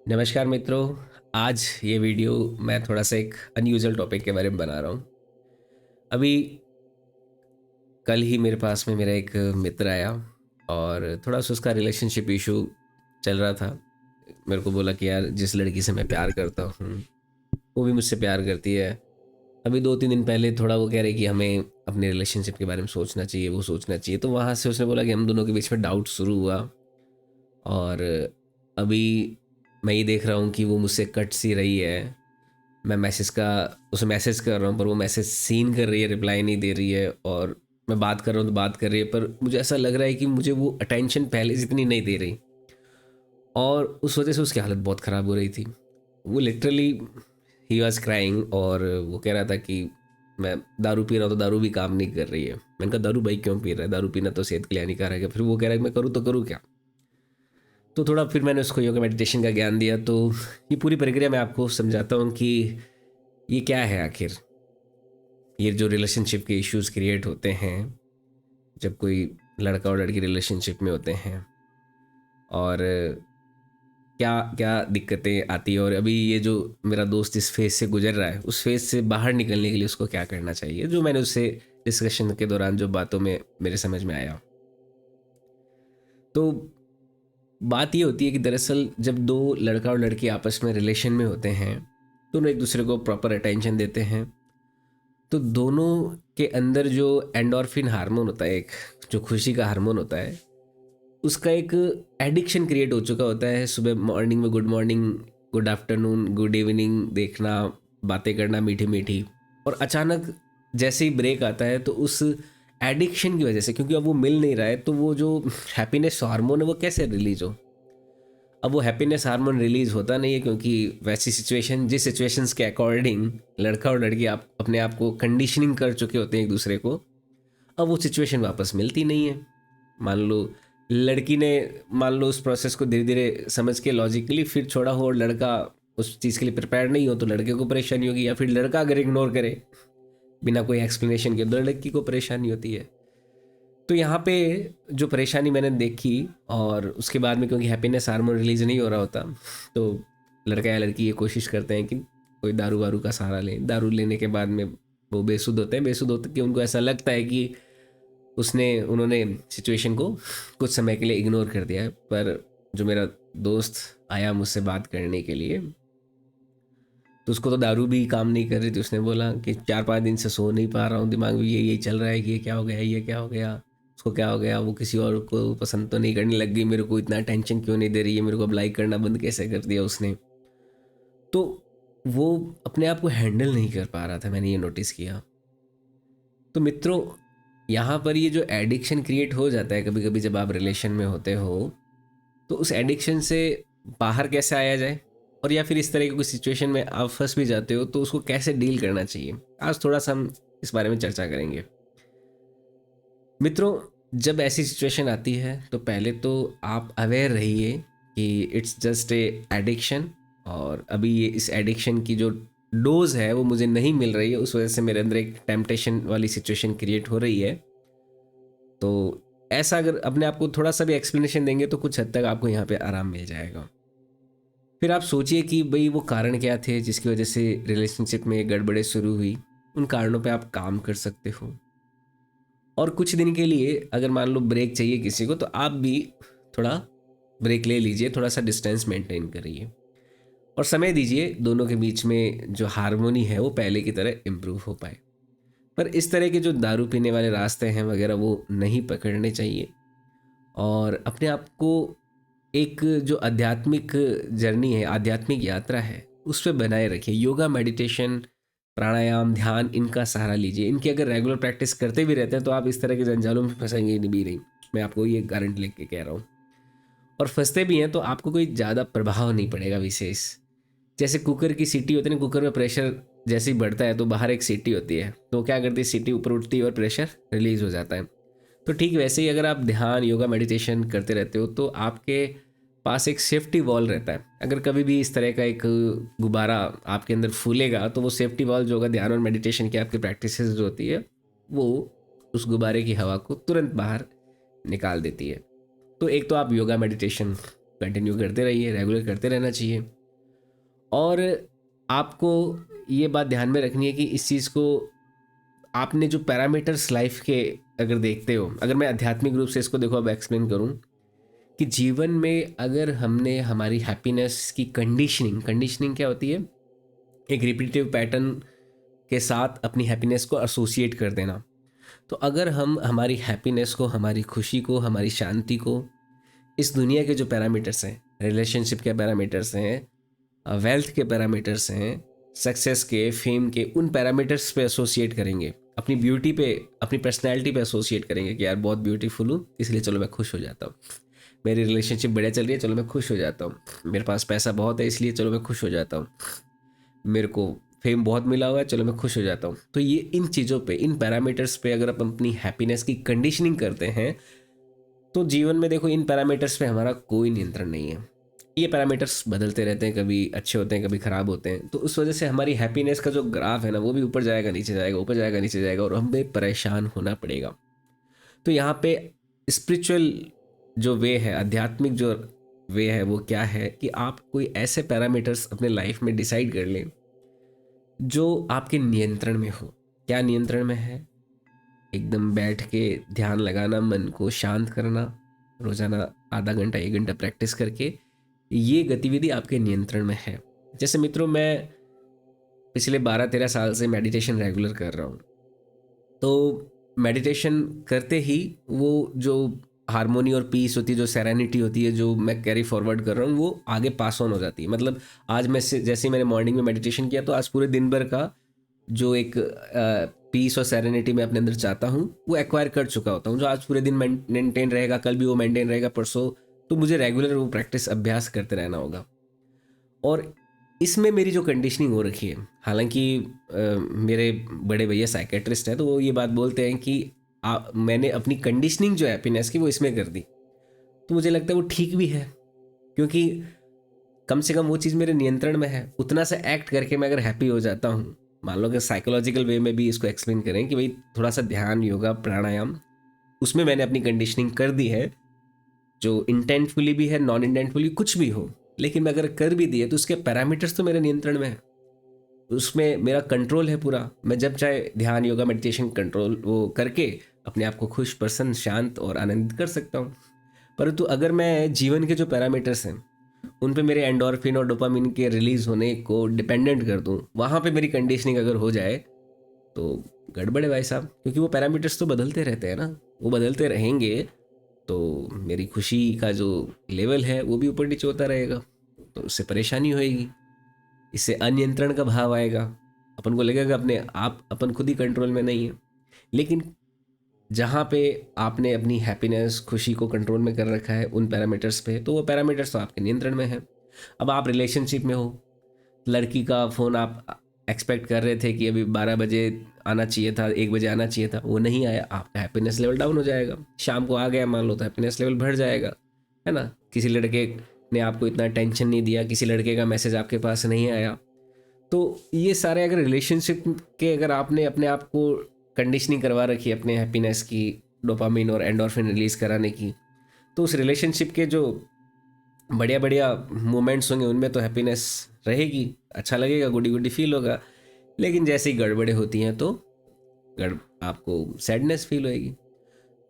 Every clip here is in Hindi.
नमस्कार मित्रों। आज ये वीडियो मैं थोड़ा सा एक अनयूजुअल टॉपिक के बारे में बना रहा हूँ। अभी कल ही मेरे पास में मेरा एक मित्र आया और थोड़ा सा उसका रिलेशनशिप इशू चल रहा था। मेरे को बोला कि यार जिस लड़की से मैं प्यार करता हूँ वो भी मुझसे प्यार करती है। अभी 2-3 दिन पहले थोड़ा वो कह रहे कि हमें अपने रिलेशनशिप के बारे में सोचना चाहिए, वो सोचना चाहिए। तो वहाँ से उसने बोला कि हम दोनों के बीच में डाउट शुरू हुआ। और अभी मैं ये देख रहा हूँ कि वो मुझसे कट सी रही है। मैं मैसेज का उसे मैसेज कर रहा हूँ पर वो मैसेज सीन कर रही है, रिप्लाई नहीं दे रही है। और मैं बात कर रहा हूँ तो बात कर रही है, पर मुझे ऐसा लग रहा है कि मुझे वो अटेंशन पहले जितनी नहीं दे रही। और उस वजह से उसकी हालत बहुत ख़राब हो रही थी। वो लिटरली ही वॉज क्राइंग और वो कह रहा था कि मैं दारू पी रहा हूँ तो दारू भी काम नहीं कर रही है। मैंने कहा दारू भाई क्यों पी रहा है, दारू पीना तो सेहत के लिए हानिकारक है। फिर वो कह रहा है मैं करूँ तो करूँ क्या। तो थोड़ा फिर मैंने उसको योगा मेडिटेशन का ज्ञान दिया। तो ये पूरी प्रक्रिया मैं आपको समझाता हूँ कि ये क्या है आखिर। ये जो रिलेशनशिप के इश्यूज क्रिएट होते हैं जब कोई लड़का और लड़की रिलेशनशिप में होते हैं, और क्या क्या दिक्कतें आती है, और अभी ये जो मेरा दोस्त इस फेज से गुजर रहा है उस फेज से बाहर निकलने के लिए उसको क्या करना चाहिए, जो मैंने उससे डिस्कशन के दौरान जो बातों में मेरे समझ में आया। तो बात ये होती है कि दरअसल जब दो लड़का और लड़की आपस में रिलेशन में होते हैं, दोनों एक दूसरे को प्रॉपर अटेंशन देते हैं, तो दोनों के अंदर जो एंडोर्फिन हार्मोन होता है, एक जो खुशी का हार्मोन होता है, उसका एक एडिक्शन क्रिएट हो चुका होता है। सुबह मॉर्निंग में good morning, good afternoon, good evening देखना, बातें करना मीठी मीठी। और अचानक जैसे ही ब्रेक आता है तो उस एडिक्शन की वजह से, क्योंकि अब वो मिल नहीं रहा है, तो वो जो हैप्पीनेस हार्मोन है वो कैसे रिलीज हो। अब वो हैप्पीनेस हार्मोन रिलीज होता नहीं है, क्योंकि वैसी सिचुएशन, जिस सिचुएशंस के अकॉर्डिंग लड़का और लड़की आप अपने आप को कंडीशनिंग कर चुके होते हैं एक दूसरे को, अब वो सिचुएशन वापस मिलती नहीं है। मान लो लड़की ने, मान लो उस प्रोसेस को धीरे धीरे समझ के लॉजिकली फिर छोड़ा हो, और लड़का उस चीज़ के लिए प्रिपेयर नहीं हो तो लड़के को परेशानी होगी, या फिर लड़का अगर इग्नोर करे बिना कोई एक्सप्लेनेशन के तो लड़की को परेशानी होती है। तो यहाँ पे जो परेशानी मैंने देखी, और उसके बाद में क्योंकि हैप्पीनेस हार्मोन रिलीज नहीं हो रहा होता, तो लड़का या लड़की ये कोशिश करते हैं कि कोई दारू वारू का सहारा लें। दारू लेने के बाद में वो बेसुध होते हैं। बेसुध होते कि उनको ऐसा लगता है कि उन्होंने सिचुएशन को कुछ समय के लिए इग्नोर कर दिया है। पर जो मेरा दोस्त आया मुझसे बात करने के लिए, तो उसको तो दारू भी काम नहीं कर रही थी। उसने बोला कि 4-5 दिन से सो नहीं पा रहा हूँ, दिमाग में यही यही चल रहा है कि ये क्या हो गया, ये क्या हो गया, उसको क्या हो गया, वो किसी और को पसंद तो नहीं करने लग गई, मेरे को इतना टेंशन क्यों नहीं दे रही है, मेरे को अब लाइक करना बंद कैसे कर दिया उसने। तो वो अपने आप को हैंडल नहीं कर पा रहा था, मैंने ये नोटिस किया। तो मित्रों, यहाँ पर ये जो एडिक्शन क्रिएट हो जाता है कभी कभी जब आप रिलेशन में होते हो, तो उस एडिक्शन से बाहर कैसे आया जाए, और या फिर इस तरह की कोई सिचुएशन में आप फंस भी जाते हो तो उसको कैसे डील करना चाहिए, आज थोड़ा सा हम इस बारे में चर्चा करेंगे। मित्रों, जब ऐसी सिचुएशन आती है तो पहले तो आप अवेयर रहिए कि इट्स जस्ट ए एडिक्शन, और अभी ये इस एडिक्शन की जो डोज है वो मुझे नहीं मिल रही है, उस वजह से मेरे अंदर एक टेम्पटेशन वाली सिचुएशन क्रिएट हो रही है। तो ऐसा अगर अपने आप को थोड़ा सा भी एक्सप्लेनेशन देंगे तो कुछ हद तक आपको यहाँ पे आराम मिल जाएगा। फिर आप सोचिए कि भाई वो कारण क्या थे जिसकी वजह से रिलेशनशिप में गड़बड़े शुरू हुई। उन कारणों पे आप काम कर सकते हो। और कुछ दिन के लिए अगर मान लो ब्रेक चाहिए किसी को, तो आप भी थोड़ा ब्रेक ले लीजिए, थोड़ा सा डिस्टेंस मेंटेन करिए और समय दीजिए दोनों के बीच में जो हारमोनी है वो पहले की तरह इम्प्रूव हो पाए। पर इस तरह के जो दारू पीने वाले रास्ते हैं वगैरह वो नहीं पकड़ने चाहिए। और अपने आप को एक जो आध्यात्मिक जर्नी है, आध्यात्मिक यात्रा है, उस पर बनाए रखिए। योगा, मेडिटेशन, प्राणायाम, ध्यान, इनका सहारा लीजिए। इनकी अगर रेगुलर प्रैक्टिस करते भी रहते हैं तो आप इस तरह के जंजालों में फंसेंगे नहीं भी नहीं। मैं आपको ये गारंटी लेके कह रहा हूँ। और फंसते भी हैं तो आपको कोई ज़्यादा प्रभाव नहीं पड़ेगा विशेष। जैसे कुकर की सीटी होती है ना, कुकर में प्रेशर जैसे ही बढ़ता है तो बाहर एक सीटी होती है, तो क्या करती है, सीटी ऊपर उठती है और प्रेशर रिलीज हो जाता है। तो ठीक वैसे ही अगर आप ध्यान, योगा, मेडिटेशन करते रहते हो तो आपके पास एक सेफ्टी वॉल रहता है। अगर कभी भी इस तरह का एक गुब्बारा आपके अंदर फूलेगा तो वो सेफ्टी वॉल जो होगा, ध्यान और मेडिटेशन की आपकी प्रैक्टिस जो होती है, वो उस गुब्बारे की हवा को तुरंत बाहर निकाल देती है। तो एक तो आप योगा मेडिटेशन कंटिन्यू करते रहिए, रेगुलर करते रहना चाहिए। और आपको ये बात ध्यान में रखनी है कि इस चीज़ को आपने जो पैरामीटर्स लाइफ के अगर देखते हो, अगर मैं आध्यात्मिक रूप से इसको देखो अब एक्सप्लेन करूं, कि जीवन में अगर हमने हमारी हैप्पीनेस की कंडीशनिंग क्या होती है, एक रिपीटेटिव पैटर्न के साथ अपनी हैप्पीनेस को एसोसिएट कर देना। तो अगर हम हमारी हैप्पीनेस को, हमारी खुशी को, हमारी शांति को इस दुनिया के जो पैरामीटर्स हैं, रिलेशनशिप के पैरामीटर्स हैं, वेल्थ के पैरामीटर्स हैं, सक्सेस के, फेम के, उन पैरामीटर्स पे एसोसिएट करेंगे, अपनी ब्यूटी पे, अपनी पर्सनैलिटी पे एसोसिएट करेंगे कि यार बहुत ब्यूटीफुल हूँ इसलिए चलो मैं खुश हो जाता हूँ, मेरी रिलेशनशिप बढ़िया चल रही है चलो मैं खुश हो जाता हूँ, मेरे पास पैसा बहुत है इसलिए चलो मैं खुश हो जाता हूँ, मेरे को फेम बहुत मिला हुआ है चलो मैं खुश हो जाता हूँ। तो ये इन चीज़ों पे, इन पैरामीटर्स पे अगर अपन अपनी हैप्पीनेस की कंडीशनिंग करते हैं तो जीवन में देखो इन पैरामीटर्स पे हमारा कोई नियंत्रण नहीं है। ये पैरामीटर्स बदलते रहते हैं, कभी अच्छे होते हैं कभी ख़राब होते हैं। तो उस वजह से हमारी हैप्पीनेस का जो ग्राफ है ना वो भी ऊपर जाएगा नीचे जाएगा, ऊपर जाएगा नीचे जाएगा, और हमें परेशान होना पड़ेगा। तो यहाँ पे स्पिरिचुअल जो वे है, आध्यात्मिक जो वे है, वो क्या है कि आप कोई ऐसे पैरामीटर्स अपने लाइफ में डिसाइड कर लें जो आपके नियंत्रण में हो। क्या नियंत्रण में है? एकदम बैठ के ध्यान लगाना, मन को शांत करना, रोज़ाना आधा घंटा 1 घंटा प्रैक्टिस करके ये गतिविधि आपके नियंत्रण में है। जैसे मित्रों, मैं पिछले 12-13 साल से मेडिटेशन रेगुलर कर रहा हूँ। तो मेडिटेशन करते ही वो जो हारमोनी और पीस होती है, जो सेरेनिटी होती है, जो मैं कैरी फॉरवर्ड कर रहा हूँ, वो आगे पास ऑन हो जाती है। मतलब आज मैं जैसे मैंने मॉर्निंग में मेडिटेशन किया तो आज पूरे दिन भर का जो एक पीस और सेरेनिटी मैं अपने अंदर चाहता हूँ वो एक्वायर कर चुका होता हूँ, जो आज पूरे दिन मेंटेन रहेगा, कल भी वो मेंटेन रहेगा, परसों। तो मुझे रेगुलर वो प्रैक्टिस, अभ्यास करते रहना होगा। और इसमें मेरी जो कंडीशनिंग हो रखी है, हालांकि मेरे बड़े भैया साइकेट्रिस्ट हैं तो वो ये बात बोलते हैं कि मैंने अपनी कंडीशनिंग जो है हैप्पीनेस की वो इसमें कर दी। तो मुझे लगता है वो ठीक भी है, क्योंकि कम से कम वो चीज़ मेरे नियंत्रण में है। उतना सा एक्ट करके मैं अगर हैप्पी हो जाता हूँ, मान लो कि साइकोलॉजिकल वे में भी इसको एक्सप्लेन करें कि भाई थोड़ा सा ध्यान, योगा, प्राणायाम, उसमें मैंने अपनी कंडीशनिंग कर दी है, जो इंटेंटफुली भी है, नॉन इंटेंटफुली कुछ भी हो, लेकिन मैं अगर कर भी दिए तो उसके पैरामीटर्स तो मेरे नियंत्रण में है, उसमें मेरा कंट्रोल है पूरा। मैं जब चाहे ध्यान, योगा, मेडिटेशन कंट्रोल वो करके अपने आप को खुश, प्रसन्न, शांत और आनंदित कर सकता हूँ। परंतु अगर मैं जीवन के जो पैरामीटर्स हैं उन पे मेरे एंडोर्फिन और डोपामिन के रिलीज होने को डिपेंडेंट कर दूँ, वहाँ पे मेरी कंडीशनिंग अगर हो जाए तो गड़बड़ है भाई साहब, क्योंकि वो पैरामीटर्स तो बदलते रहते हैं ना, वो बदलते रहेंगे तो मेरी खुशी का जो लेवल है वो भी ऊपर नीचे होता रहेगा, तो उससे परेशानी होएगी, इससे अनियंत्रण का भाव आएगा, अपन को लगेगा अपने आप अपन खुद ही कंट्रोल में नहीं है। लेकिन जहाँ पे आपने अपनी हैप्पीनेस, खुशी को कंट्रोल में कर रखा है उन पैरामीटर्स पे, तो वो पैरामीटर्स तो आपके नियंत्रण में है। अब आप रिलेशनशिप में हो, लड़की का फ़ोन आप एक्सपेक्ट कर रहे थे कि अभी 12 बजे आना चाहिए था, 1 बजे आना चाहिए था, वो नहीं आया, आपका हैप्पीनेस लेवल डाउन हो जाएगा। शाम को आ गया मान लो तो हैप्पीनेस लेवल बढ़ जाएगा, है ना। किसी लड़के ने आपको इतना टेंशन नहीं दिया, किसी लड़के का मैसेज आपके पास नहीं आया, तो ये सारे अगर रिलेशनशिप के, अगर आपने अपने आप को कंडीशनिंग करवा रखी है अपने हैप्पीनेस की, डोपामिन और एंडोर्फिन रिलीज़ कराने की, तो उस रिलेशनशिप के जो बढ़िया बढ़िया मोमेंट्स होंगे उनमें तो हैप्पीनेस रहेगी, अच्छा लगेगा, गुडी गुडी फील होगा। लेकिन जैसे ही गड़बड़े होती हैं तो आपको सैडनेस फील होएगी।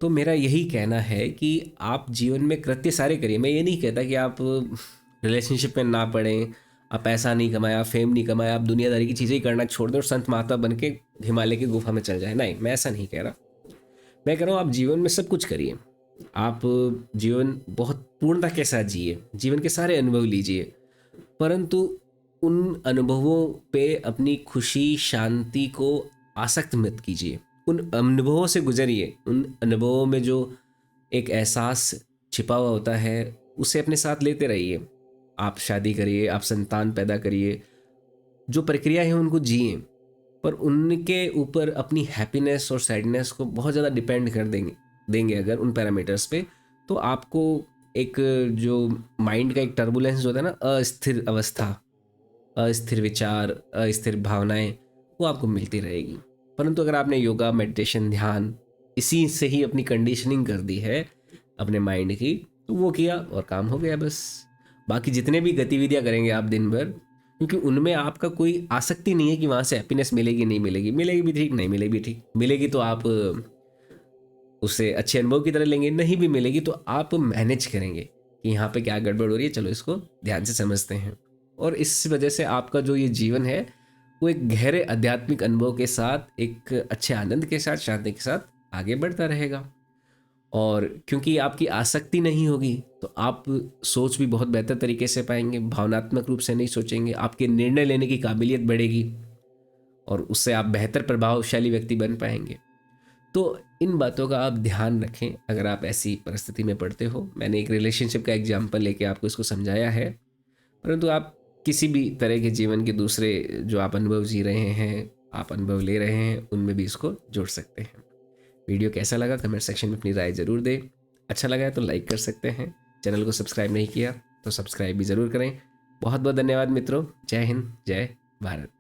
तो मेरा यही कहना है कि आप जीवन में कृत्य सारे करिए। मैं ये नहीं कहता कि आप रिलेशनशिप में ना पड़ें, आप पैसा नहीं कमाया, फेम नहीं कमाया, आप दुनियादारी की चीज़ें ही करना छोड़ दें और संत महात्मा बन के हिमालय की गुफा में चल जाए। नहीं, मैं ऐसा नहीं कह रहा। मैं कह रहा हूँ आप जीवन में सब कुछ करिए, आप जीवन बहुत पूर्णता के साथ जिए, जीवन के सारे अनुभव लीजिए, परंतु उन अनुभवों पे अपनी खुशी, शांति को आसक्त मत कीजिए। उन अनुभवों से गुजरिए, उन अनुभवों में जो एक एहसास छिपा हुआ होता है उसे अपने साथ लेते रहिए। आप शादी करिए, आप संतान पैदा करिए, जो प्रक्रिया है उनको जिए, पर उनके ऊपर अपनी हैप्पीनेस और सैडनेस को बहुत ज़्यादा डिपेंड कर देंगे अगर उन पैरामीटर्स पे, तो आपको एक जो माइंड का एक टर्बुलेंस होता है ना, अस्थिर अवस्था, अस्थिर विचार, अस्थिर भावनाएं, वो आपको मिलती रहेगी। परंतु अगर आपने योगा, मेडिटेशन, ध्यान, इसी से ही अपनी कंडीशनिंग कर दी है अपने माइंड की, तो वो किया और काम हो गया बस। बाकी जितने भी गतिविधियां करेंगे आप दिन भर, क्योंकि उनमें आपका कोई आसक्ति नहीं है कि वहाँ से हैप्पीनेस मिलेगी नहीं मिलेगी, मिलेगी भी ठीक नहीं मिलेगी भी ठीक, मिलेगी तो आप उसे अच्छे अनुभव की तरह लेंगे, नहीं भी मिलेगी तो आप मैनेज करेंगे कि यहाँ पे क्या गड़बड़ हो रही है, चलो इसको ध्यान से समझते हैं। और इस वजह से आपका जो ये जीवन है वो एक गहरे आध्यात्मिक अनुभव के साथ, एक अच्छे आनंद के साथ, शांति के साथ आगे बढ़ता रहेगा। और क्योंकि आपकी आसक्ति नहीं होगी तो आप सोच भी बहुत बेहतर तरीके से पाएंगे, भावनात्मक रूप से नहीं सोचेंगे, आपके निर्णय लेने की काबिलियत बढ़ेगी और उससे आप बेहतर प्रभावशाली व्यक्ति बन पाएंगे। तो इन बातों का आप ध्यान रखें अगर आप ऐसी परिस्थिति में पड़ते हो। मैंने एक रिलेशनशिप का एग्जाम्पल लेके आपको इसको समझाया है, परंतु आप किसी भी तरह के जीवन के दूसरे जो आप अनुभव जी रहे हैं, आप अनुभव ले रहे हैं, उनमें भी इसको जोड़ सकते हैं। वीडियो कैसा लगा कमेंट सेक्शन में अपनी राय ज़रूर दें। अच्छा लगा है तो लाइक कर सकते हैं, चैनल को सब्सक्राइब नहीं किया तो सब्सक्राइब भी ज़रूर करें। बहुत बहुत धन्यवाद मित्रों। जय हिंद, जय भारत।